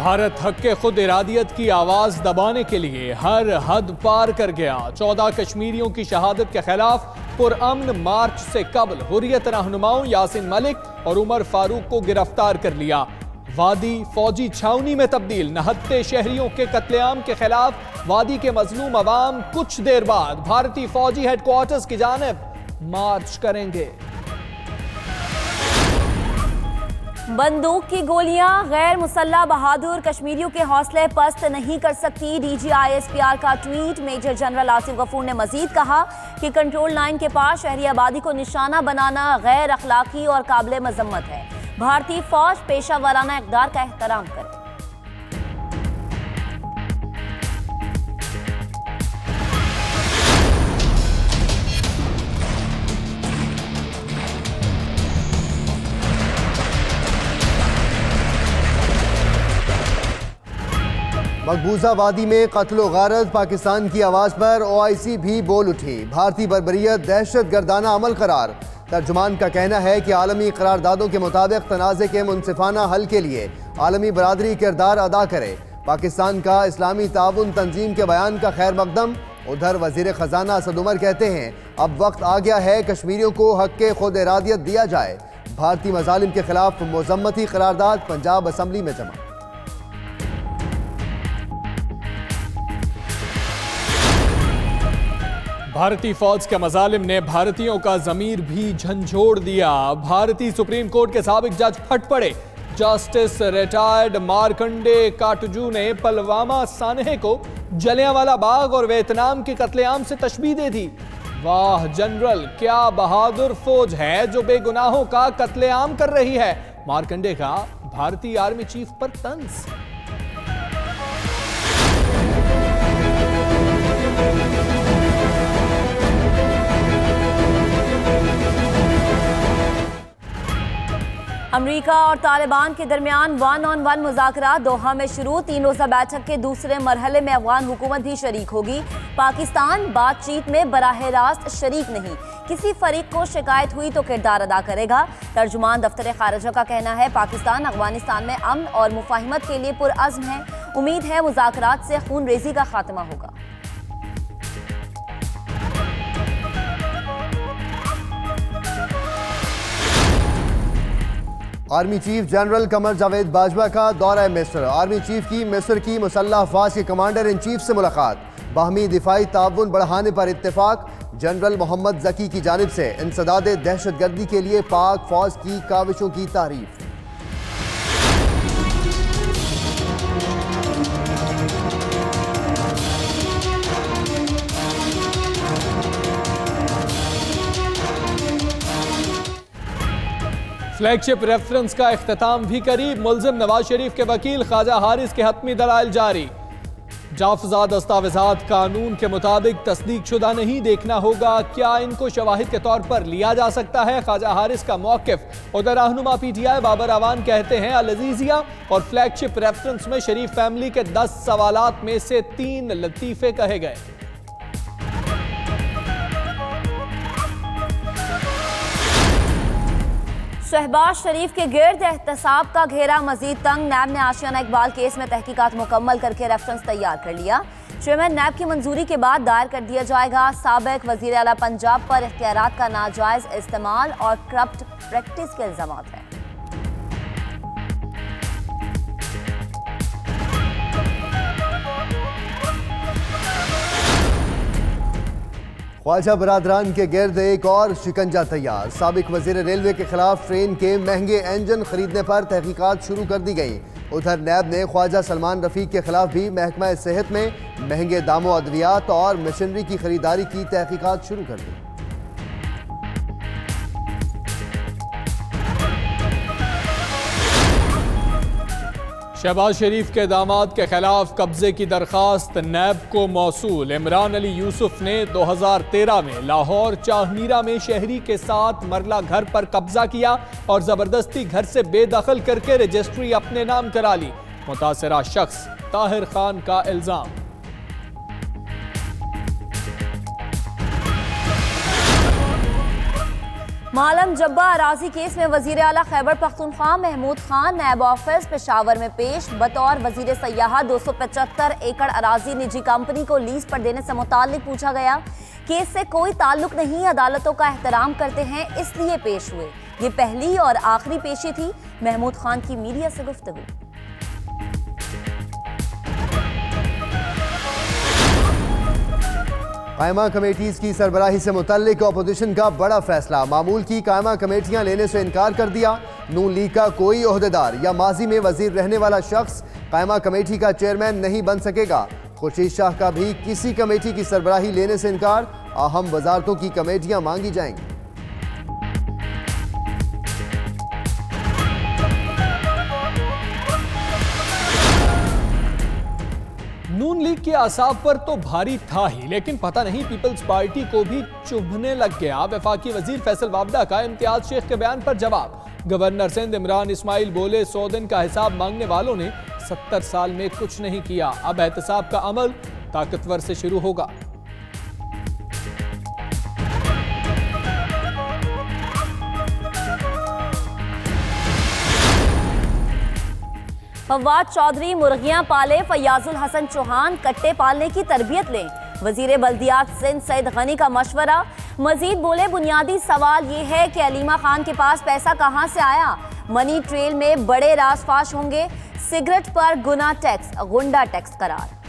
भारत हक के खुद इरादियत की आवाज दबाने के लिए हर हद पार कर गया। 14 कश्मीरियों की शहादत के खिलाफ पुरअमन मार्च से कबल हुर्रियत रहनुमाओं यासिन मलिक और उमर फारूक को गिरफ्तार कर लिया। वादी फौजी छावनी में तब्दील, नहत्ते शहरियों के कत्लेआम के खिलाफ वादी के मजलूम अवाम कुछ देर बाद भारतीय फौजी हेडक्वार्टर्स की जानिब मार्च करेंगे। बंदूक की गोलियां गैर मुसल्लह बहादुर कश्मीरियों के हौसले पस्त नहीं कर सकती। DGISPR का tweet. Major general Asif Ghafoor ने मजीद कहा कि कंट्रोल लाइन के पास शहरी आबादी को निशाना बनाना गैर अखलाकी और काबिल मजम्मत है। भारतीय फौज पेशा वाराना इक़दार का एहतराम करे। मकबूजा वादी में कत्लो गारत, पाकिस्तान की आवाज़ पर OIC भी बोल उठी। भारतीय बर्बरियत दहशत गर्दाना अमल करार। तर्जुमान का कहना है कि आलमी करारदादों के मुताबिक तनाज़े के मुनसिफाना हल के लिए आलमी बरादरी किरदार अदा करे। पाकिस्तान का इस्लामी ताउन तंजीम के बयान का खैर मकदम। उधर वज़ीर ख़जाना असद उमर कहते हैं अब वक्त आ गया है कश्मीरियों को हक के खुद इरादियत दिया जाए। भारतीय मज़ालिम के खिलाफ मुज़म्मती करारदाद पंजाब असम्बली में जमा। भारतीय फौज के मजालिम ने भारतीयों का ज़मीर भी झंझोड़ दिया। भारतीय सुप्रीम कोर्ट के साबिक जज फट पड़े। जस्टिस रिटायर्ड मार्कंडे काटजू ने पुलवामा सानहे को जलियांवाला बाग और वियतनाम के कत्लेआम से तशबीह दे दी। वाह जनरल, क्या बहादुर फौज है जो बेगुनाहों का कत्लेआम कर रही है। मार्कंडे का भारतीय आर्मी चीफ पर तंज। अमरीका और तालिबान के दरमियान 1-on-1 मुज़ाकरात दोहा में शुरू। 3 रोज़ा बैठक के दूसरे मरहले में अफगान हुकूमत भी शरीक होगी। पाकिस्तान बातचीत में बराह रास्त शरीक नहीं। किसी फरीक को शिकायत हुई तो किरदार अदा करेगा। तर्जुमान दफ्तर खारजा का कहना है पाकिस्तान अफगानिस्तान में अमन और मुफाहिमत के लिए पुरअज़्म है। उम्मीद है मुज़ाकरात से खून रेजी का खात्मा होगा। Army chief general Qamar Javed Bajwa का दौरा मिस्र। आर्मी चीफ की मिस्र की मुसल्लह अफवाज के कमांडर इन चीफ से मुलाकात। बाहमी दिफाई ताउन बढ़ाने पर इत्तेफाक। जनरल मोहम्मद जकी की जानिब से इंसदाद दहशत गर्दी के लिए पाक फौज की काविशों की तारीफ। फ्लैगशिप रेफरेंस का इख्तिताम भी करीब। मुल्जिम नवाज शरीफ के वकील ख्वाजा हारिस के हतमी दलाइल जारी। जाफजा दस्तावेजात कानून के मुताबिक तस्दीक शुदा नहीं, देखना होगा क्या इनको शवाहिद के तौर पर लिया जा सकता है। ख्वाजा हारिस का मौक़िफ़। उधर रहनुमा PTI बाबर अवान कहते हैं अल अज़ीज़िया और फ्लैगशिप रेफरेंस में शरीफ फैमिली के 10 सवालात में से 3 लतीफ़े कहे गए। शहबाज शरीफ के गिर्द एहतसाब का घेरा मजीद तंग। नैब ने आशियाना इकबाल केस में तहकीकात मुकम्मल करके रेफरेंस तैयार कर लिया। चेयरमैन नैब की मंजूरी के बाद दायर कर दिया जाएगा। साबिक वजीर आला पंजाब पर इख्तियारात का नाजायज इस्तेमाल और करप्ट प्रैक्टिस के इल्जामात हैं। ख्वाजा बरादरान के गिर्द एक और शिकंजा तैयार। साबिक वजीर रेलवे के खिलाफ ट्रेन के महंगे इंजन खरीदने पर तहकीकात शुरू कर दी गई। उधर नैब ने ख्वाजा सलमान रफीक के खिलाफ भी महकमा सेहत में महंगे दामों अद्वियात और मशीनरी की खरीदारी की तहकीकात शुरू कर दी। शहबाज शरीफ के दामाद के खिलाफ कब्जे की दरखास्त नैब को मौसूल। इमरान अली यूसुफ ने 2013 में लाहौर चाहमीरा में शहरी के साथ मरला घर पर कब्जा किया और जबरदस्ती घर से बेदखल करके रजिस्ट्री अपने नाम करा ली। मुतासरा शख्स ताहिर खान का इल्जाम। मालम जब्बा अराजी केस में वजीर आला खैबर पख्तूनख्वा महमूद खान नैब ऑफिस पेशावर में पेश। बतौर वजीर सयाहत 275 एकड़ अराजी निजी कंपनी को लीज पर देने से मुताल्लिक पूछा गया। केस से कोई ताल्लुक नहीं, अदालतों का एहतराम करते हैं इसलिए पेश हुए। ये पहली और आखिरी पेशी थी। महमूद खान की मीडिया से गुफ्तगू। कायमा कमेटीज की सरबराही से मुतल्लिक अपोजिशन का बड़ा फैसला। मामूल की कायमा कमेटियां लेने से इनकार कर दिया। नून लीग का कोई ओहदेदार या माजी में वजीर रहने वाला शख्स कायमा कमेटी का चेयरमैन नहीं बन सकेगा। खुर्शीद शाह का भी किसी कमेटी की सरबराही लेने से इनकार। अहम वजारतों की कमेटियां मांगी जाएंगी। नून लीग के आसाब पर तो भारी था ही, लेकिन पता नहीं पीपल्स पार्टी को भी चुभने लग गया। वफाकी वजीर फैसल वाबदा का इम्तियाज शेख के बयान पर जवाब। गवर्नर सिंध इमरान इस्माइल बोले 100 दिन का हिसाब मांगने वालों ने 70 साल में कुछ नहीं किया। अब एहतसाब का अमल ताकतवर से शुरू होगा। फवाद चौधरी मुर्गियां पाले, फयाजुल हसन चौहान कट्टे पालने की तरबियत लें। वजीर बल्दियात सिंध सईद गनी का मशवरा। मजीद बोले बुनियादी सवाल ये है कि अलीमा खान के पास पैसा कहां से आया। मनी ट्रेल में बड़े रासफाश होंगे। सिगरेट पर गुना टैक्स गुंडा टैक्स करार।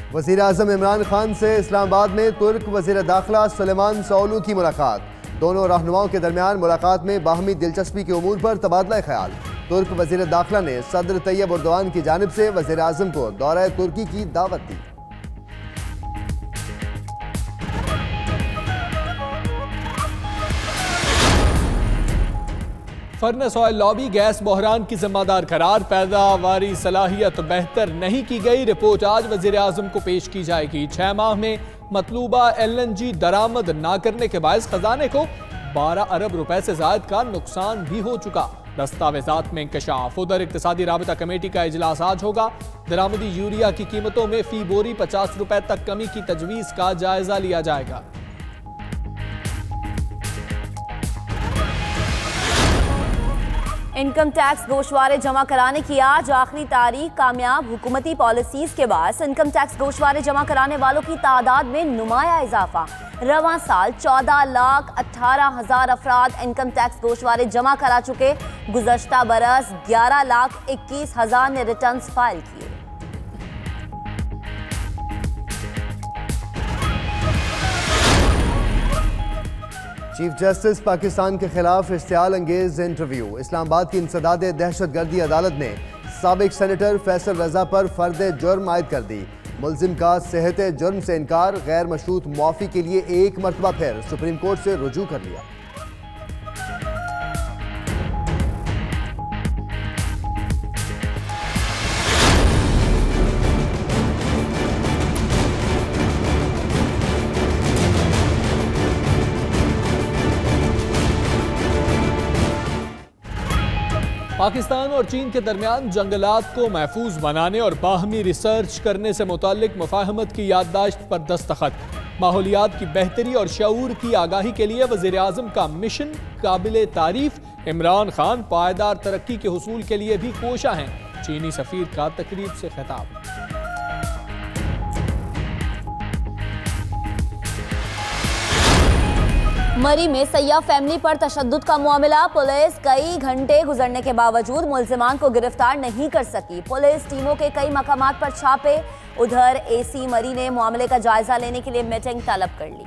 वज़ीर आज़म इमरान खान से इस्लामाबाद में तुर्क वज़ीर दाखिला सुलेमान सोलू की मुलाकात। दोनों रहनुमाओं के दरमियान मुलाकात में बाहमी दिलचस्पी के उमूर पर तबादला ख्याल। तुर्क वज़ीर दाखिला ने सदर तैयब एर्दोआन की जानिब से वज़ीर आज़म को दौरा तुर्की की दावत दी। फर्नेस ऑयल लॉबी गैस बहरान की जिम्मेदार करार। पैदावारी सलाहियत बेहतर नहीं की गई। रिपोर्ट आज वजीर आजम को पेश की जाएगी। 6 माह में मतलूबा LNG दरामद ना करने के बायस खजाने को 12 अरब रुपए से ज्यादा का नुकसान भी हो चुका। दस्तावेजात में इंकशाफ। उधर इक्तिसादी राबता कमेटी का इजलास आज होगा। दरामदी यूरिया की कीमतों में फी बोरी 50 रुपए तक कमी की तजवीज का जायजा लिया जाएगा। इनकम टैक्स गोशवारे जमा कराने की आज आखिरी तारीख। कामयाब हुकूमती पॉलिसीज के बाद इनकम टैक्स गोशवारे जमा कराने वालों की तादाद में नुमाया इजाफा। रवां साल 14,18,000 अफराद इनकम टैक्स गोशवारे जमा करा चुके। गुज़श्ता बरस 11,21,000 ने रिटर्न फाइल किए। चीफ जस्टिस पाकिस्तान के खिलाफ इश्तियाल अंगेज इंटरव्यू। इस्लामाबाद की इंसदाद दहशतगर्दी अदालत ने साबिक सेनेटर फैसल रजा पर फर्द जुर्म आयद कर दी। मुलजिम का सेहत जुर्म से इनकार। गैर मशरूत मुआफ़ी के लिए एक मरतबा फिर सुप्रीम कोर्ट से रुजू कर लिया। पाकिस्तान और चीन के दरमियान जंगलात को महफूज बनाने और बाहमी रिसर्च करने से मुताल्लिक मुफाहमत की याददाश्त पर दस्तखत। माहौलियात की बेहतरी और शऊर की आगाही के लिए वज़ीर आज़म का मिशन काबिल तारीफ। इमरान खान पायदार तरक्की के हुसूल के लिए भी कोशा हैं। चीनी सफ़ीर का तकरीब से खिताब। मरी में सैया फैमिली पर तशद्दुद का मामला। पुलिस कई घंटे गुजरने के बावजूद मुल्जिमान को गिरफ्तार नहीं कर सकी। पुलिस टीमों के कई मकामात पर छापे। उधर AC मरी ने मामले का जायजा लेने के लिए मीटिंग तलब कर ली।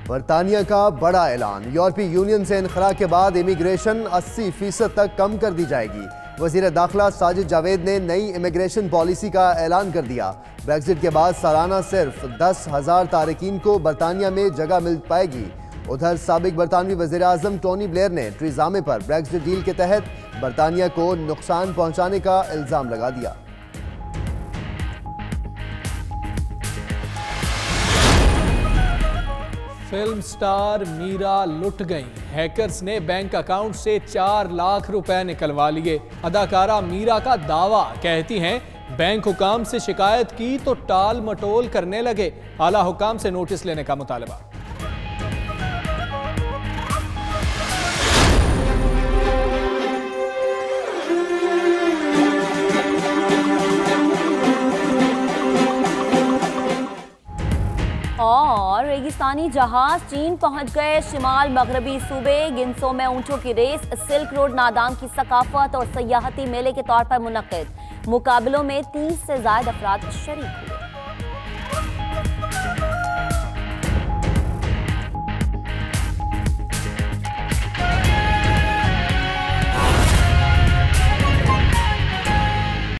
बरतानिया का बड़ा ऐलान। यूरोपीय यूनियन से इनखला के बाद इमिग्रेशन 80% तक कम कर दी जाएगी। वज़ीर दाखिला साजिद जावेद ने नई इमिग्रेशन पॉलिसी का ऐलान कर दिया। ब्रेक्जिट के बाद सालाना सिर्फ 10,000 तारकीन को बरतानिया में जगह मिल पाएगी। उधर साबिक बरतानवी वज़ीर आज़म टोनी ब्लेयर ने ट्रीज़ामे पर ब्रेक्जिट डील के तहत बरतानिया को नुकसान पहुंचाने का इल्ज़ाम लगा दिया। फिल्म स्टार मीरा लुट गई। हैकर्स ने बैंक अकाउंट से 4 लाख रुपए निकलवा लिए। अदाकारा मीरा का दावा, कहती हैं बैंक हुकाम से शिकायत की तो टाल मटोल करने लगे। आला हुकाम से नोटिस लेने का मुतालबा। और रेगिस्तानी जहाज चीन पहुंच गए। शिमाल मगरबी सूबे गिनसो में ऊंटों की रेस सिल्क रोड नादाम की सकाफत और सयाहती मेले के तौर पर मुनक्किद। मुकाबलों में 30 से ज्यादा अफराद शरीक हुए।